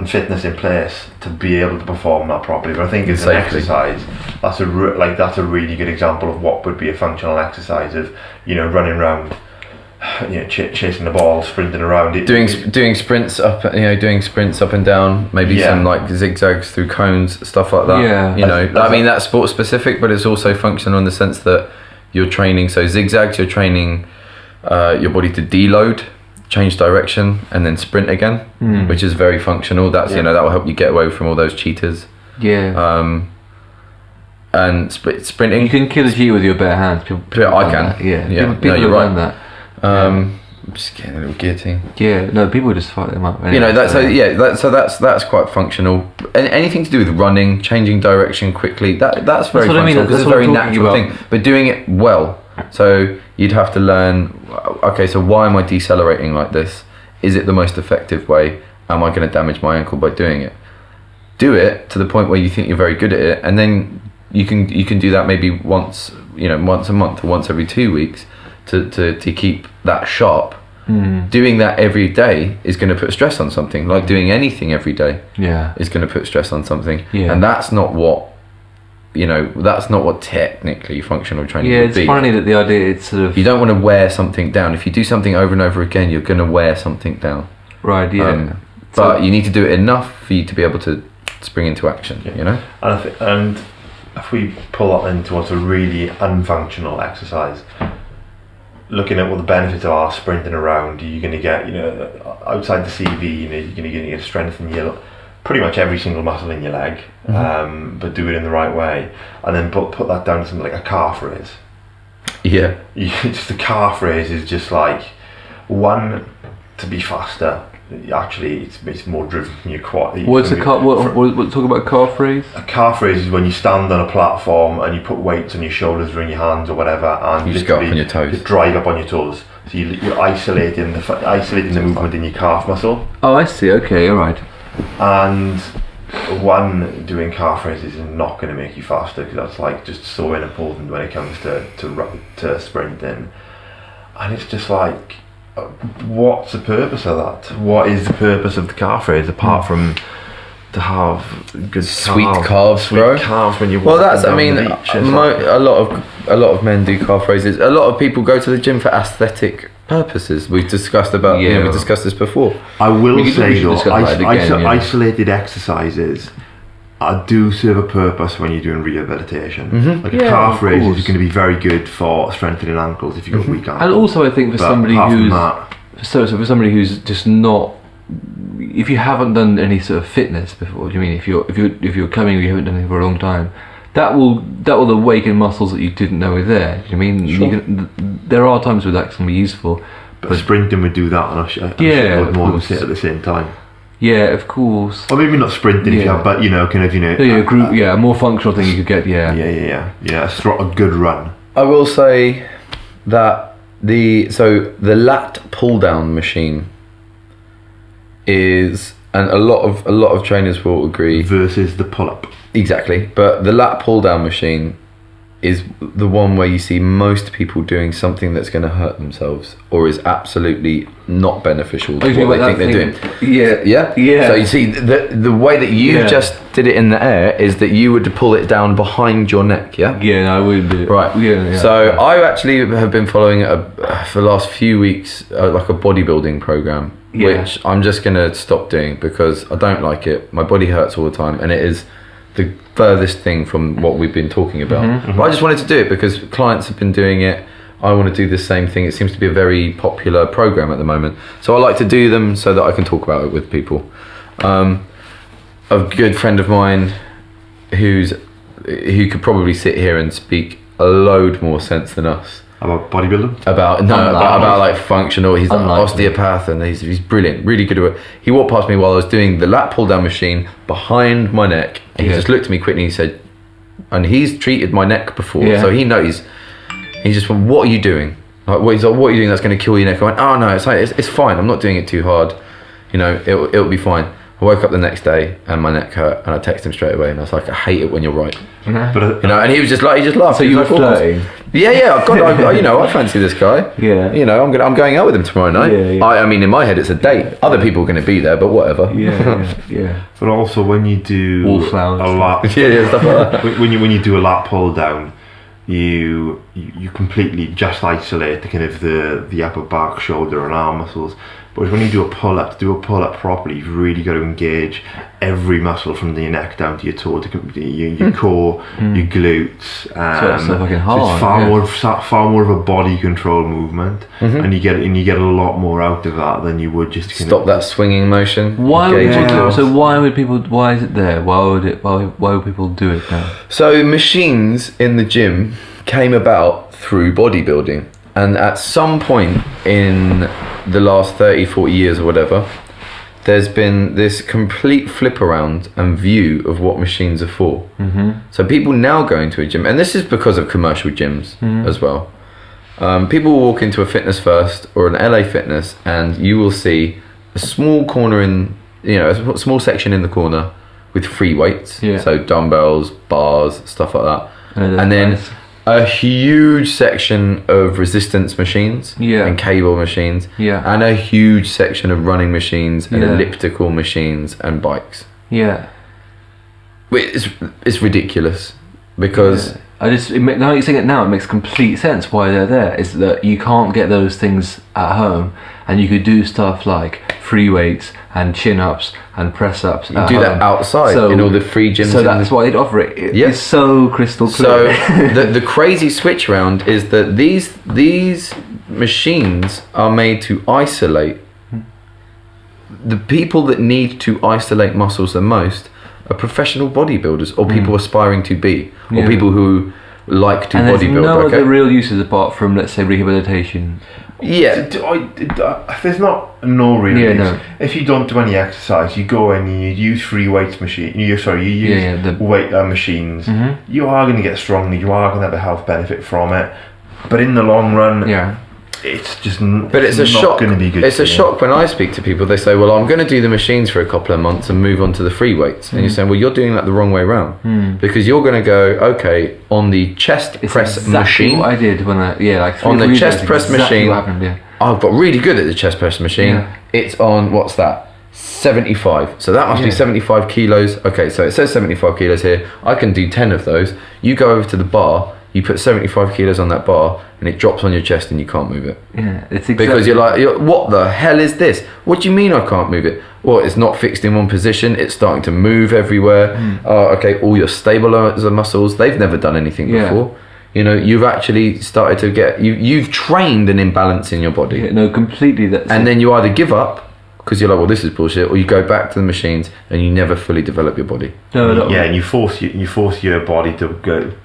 fitness in place to be able to perform that properly. But I think as an exercise, that's a really good example of what would be a functional exercise of running around. Chasing the ball, sprinting around it, doing sprints up, doing sprints up and down, maybe some like zigzags through cones, stuff like that. I mean that's sport specific, but it's also functional in the sense that you're training. So zigzags, you're training your body to deload, change direction, and then sprint again, which is very functional. That's that will help you get away from all those cheaters. Yeah. And sprinting, you can kill a cheater with your bare hands. People I can. Yeah. People you're right. That. I'm just getting a little guillotine. Yeah, no, people just fuck them up. Anyway, that's quite functional. Anything to do with running, changing direction quickly, that's very functional because it's a very natural thing. But doing it well, so you'd have to learn. Okay, so why am I decelerating like this? Is it the most effective way? Am I going to damage my ankle by doing it? Do it to the point where you think you're very good at it, and then you can do that maybe once a month or once every 2 weeks. To keep that sharp, Doing that every day is going to put stress on something. Like doing anything every day is going to put stress on something. And that's not what, that's not what technically functional training would be. It's funny that the idea it's sort of... You don't want to wear something down. If you do something over and over again, you're going to wear something down. Right, yeah. But you need to do it enough for you to be able to spring into action, And if we pull that into what's a really unfunctional exercise, looking at what the benefits are sprinting around, you're going to get, outside the CV, you're going to get strengthen pretty much every single muscle in your leg, but do it in the right way, and then put that down to something like a calf raise. Just a calf raise is just like, one, to be faster. Actually, it's more driven from your quad. Talk about calf raise? A calf raise is when you stand on a platform and you put weights on your shoulders or in your hands or whatever, and you just go up on your toes. Just drive up on your toes. So you're isolating the movement in your calf muscle. Oh, I see. Okay, all right. And doing calf raises is not going to make you faster, because that's like just so important when it comes to sprinting. And it's just like, what's the purpose of that? What is the purpose of the calf raise apart from to have good sweet calves, bro? Calves when you a lot of men do calf raises. A lot of people go to the gym for aesthetic purposes. We've discussed we discussed this before. I will say though, isolated exercises do serve a purpose when you're doing rehabilitation. Like a calf raise is going to be very good for strengthening ankles if you've got weak ankles. And also, I think for somebody who's just not, if you haven't done any sort of fitness before, if you're coming and you haven't done anything for a long time, that will awaken muscles that you didn't know were there. There are times where that can be useful. But sprinting would do that on a more than sit at the same time. Yeah, of course. Or maybe not sprinting if you have, but a more functional thing you could get. A good run. I will say that the lat pull down machine is, and a lot of trainers will agree, versus the pull up. Exactly, but the lat pull down machine is the one where you see most people doing something that's going to hurt themselves or is absolutely not beneficial to what they think they're doing. Yeah. So you see, the way that you just did it in the air is that you would pull it down behind your neck. Yeah. Yeah, no, I wouldn't do it. Right. Yeah. So I actually have been following for the last few weeks like a bodybuilding program, which I'm just going to stop doing because I don't like it. My body hurts all the time, and it is the furthest thing from what we've been talking about. But I just wanted to do it because clients have been doing it. I want to do the same thing. It seems to be a very popular program at the moment, so I like to do them so that I can talk about it with people. A good friend of mine who could probably sit here and speak a load more sense than us about bodybuilding, about like functional. He's an osteopath and he's brilliant, really good at it. He walked past me while I was doing the lat pull down machine behind my neck, and he just looked at me quickly and he said, and he's treated my neck before, so he knows. He just went, "What are you doing? Like, what are you doing that's going to kill your neck?" I went, "Oh no, it's fine. I'm not doing it too hard. It'll be fine." I woke up the next day and my neck hurt, and I texted him straight away and I was like, "I hate it when you're right." But and he was just like, he just laughed. So you were flirting? Yeah. God, I fancy this guy. Yeah. I'm going out with him tomorrow night. Yeah. I mean, in my head, it's a date. Other people are going to be there, but whatever. Yeah. But also when you do Wallflowers. a lat, stuff like that. when you do a lat pull down, you completely just isolate the kind of the upper back, shoulder, and arm muscles. But when you do a pull up, to do a pull up properly, you've really got to engage every muscle from your neck down to your toe, to your core, your glutes. So it's fucking hard. So it's far more of a body control movement, and you get a lot more out of that than you would just stop that swinging motion. Why would people? Why is it there? Why would people do it now? So machines in the gym came about through bodybuilding. And at some point in the last 30, 40 years or whatever, there's been this complete flip around and view of what machines are for. So people now go into a gym, and this is because of commercial gyms as well. People will walk into a Fitness First or an LA Fitness, and you will see a small corner a small section in the corner with free weights. So dumbbells, bars, stuff like that. And then a huge section of resistance machines and cable machines, and a huge section of running machines and elliptical machines and bikes. Yeah, it's ridiculous because now you're saying it now, it makes complete sense why they're there. Is that you can't get those things at home, and you could do stuff like free weights and chin-ups and press-ups. You do that outside in all the free gyms. So that's why they'd offer it. It's so crystal clear. So the crazy switch around is that these machines are made to isolate. The people that need to isolate muscles the most are professional bodybuilders or people aspiring to be, or people who like to bodybuild. And there's no other real uses apart from, let's say, rehabilitation. Yeah. There's no real use. No. If you don't do any exercise, you go in and you use free weights machine. You use weight machines. Mm-hmm. You are going to get stronger. You are going to have a health benefit from it. But in the long run, it's just not going to be good. It's a shock when I speak to people. They say, well, I'm going to do the machines for a couple of months and move on to the free weights. And you're saying, well, you're doing that the wrong way around. Because you're going to go, okay, on the chest press machine. What I did when on the chest press machine, I've got really good at the chest press machine. Yeah. It's on, what's that? 75. So that must be 75 kilos. Okay, so it says 75 kilos here. I can do 10 of those. You go over to the bar, you put 75 kilos on that bar, and it drops on your chest and you can't move it. Yeah, it's exactly... Because you're like, what the hell is this? What do you mean I can't move it? Well, it's not fixed in one position. It's starting to move everywhere. Okay, all your stabilizer muscles, they've never done anything before. You know, you've actually started to get... You've trained an imbalance in your body. Yeah, no, completely. And then you either give up, because you're like, well, this is bullshit, or you go back to the machines and you never fully develop your body. No. Yeah, and you force your body to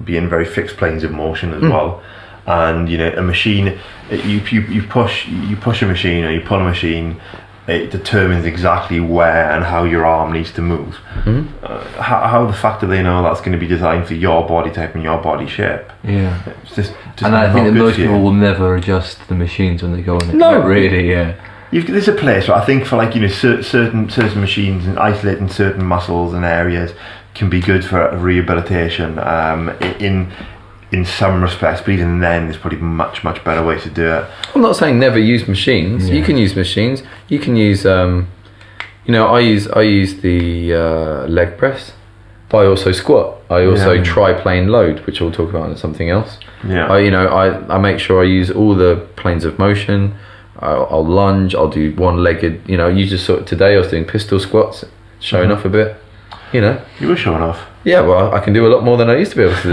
be in very fixed planes of motion as well. And you know, a machine, you push a machine or you pull a machine, it determines exactly where and how your arm needs to move. How the fact do they know that's going to be designed for your body type and your body shape? Yeah, it's just and I think that most people will never adjust the machines when they go on it. No, really, there's a place where I think for certain machines and isolating certain muscles and areas can be good for rehabilitation in some respects, but even then there's probably much better ways to do it. I'm not saying never use machines. You can use machines. You can use I use the leg press, but I also squat. I also tri-plane load, which we'll talk about in something else. I make sure I use all the planes of motion. I'll lunge, I'll do one-legged, you just today I was doing pistol squats, showing off a bit, You were showing off. Yeah, well, I can do a lot more than I used to be able to do,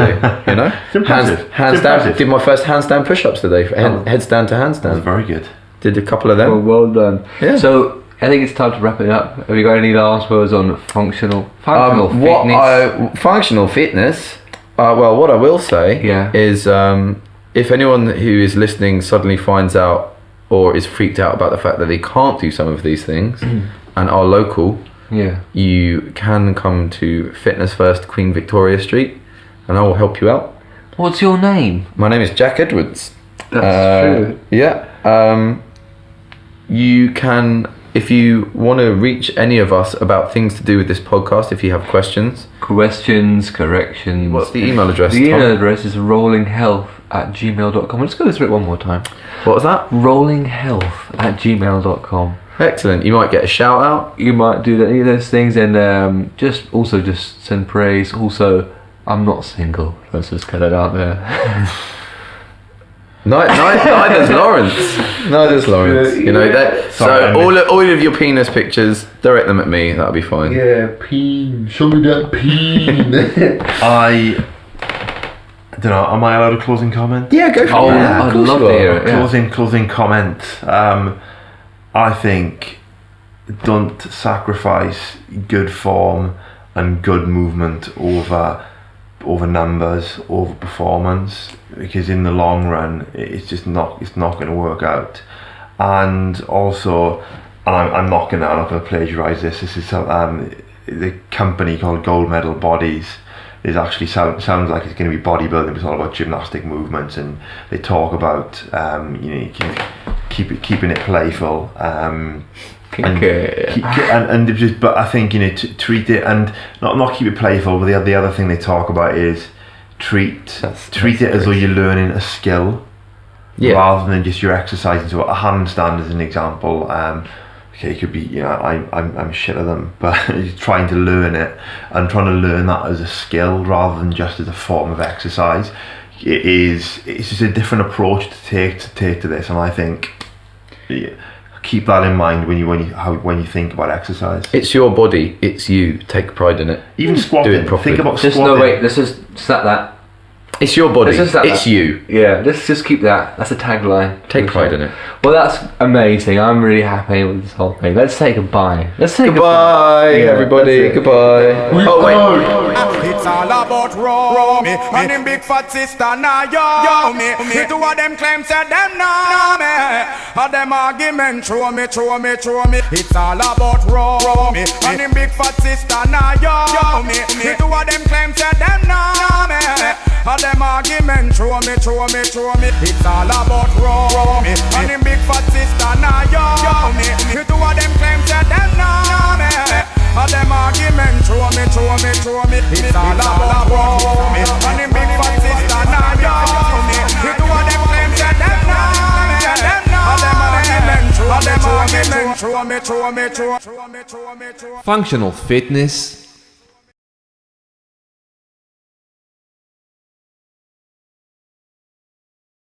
It's impressive. Handstand, did my first handstand push-ups today, headstand to handstand. That's very good. Did a couple of them. Well done. Yeah. So, I think it's time to wrap it up. Have you got any last words on functional fitness? Functional fitness, well, what I will say is if anyone who is listening suddenly finds out or is freaked out about the fact that they can't do some of these things and are local, you can come to Fitness First Queen Victoria Street and I will help you out. What's your name? My name is Jack Edwards. That's true. Yeah. You can, if you want to reach any of us about things to do with this podcast, if you have questions, corrections. What's the email address? The email address is rollinghealth@gmail.com. Let's go through it one more time. What was that? rollinghealth@gmail.com. Excellent. You might get a shout out. You might do any of those things, and just send praise. Also, I'm not single. Let's just get it out there. Neither's Laurence. Neither's Laurence. So all of your penis pictures, direct them at me. That'll be fine. Yeah, peen. Show me that peen. I don't know. Am I allowed a closing comment? Yeah, go for it. Oh, I'd love to hear it. Closing comment. I think don't sacrifice good form and good movement over numbers, over performance, because in the long run it's not going to work out. And also, I'm not going to plagiarize this. This is the company called Gold Medal Bodies. It actually sounds like it's going to be bodybuilding, but it's all about gymnastic movements, and they talk about keeping it playful, but I think to treat it and not keep it playful. But the other thing they talk about is treat That's it as though you're learning a skill. Yeah. Rather than just your exercising. So a handstand is an example. Okay, it could be, you know, I'm shit at them, but trying to learn it and trying to learn that as a skill rather than just as a form of exercise. It's just a different approach to take to this, and I think keep that in mind when you think about exercise. It's your body. It's you. Take pride in it. Even squatting. Do it properly. Think about Just squatting. no wait. Let's just slap that. It's your body. Let's just slap It's that. you. Yeah. Let's just keep that. That's a tagline. Take pride in it. Well, that's amazing. I'm really happy with this whole thing. Let's say goodbye. Let's say Goodbye, Yeah, everybody. that's it. Goodbye. Oh wait. It's all about Romy and him big fat sister now me. Me two of them claim said them know me. And them argument show me. It's all about Romy and him big fat sister now me. Me two of them claim said them know me. And them argument show me. It's all about Romy and him big fat sister now me. Me two of them claim said them know me. And them argument show me. It's all about Romy and him big fat sister now me. Me two of them claim said them know me. And them argument show me. Functional fitness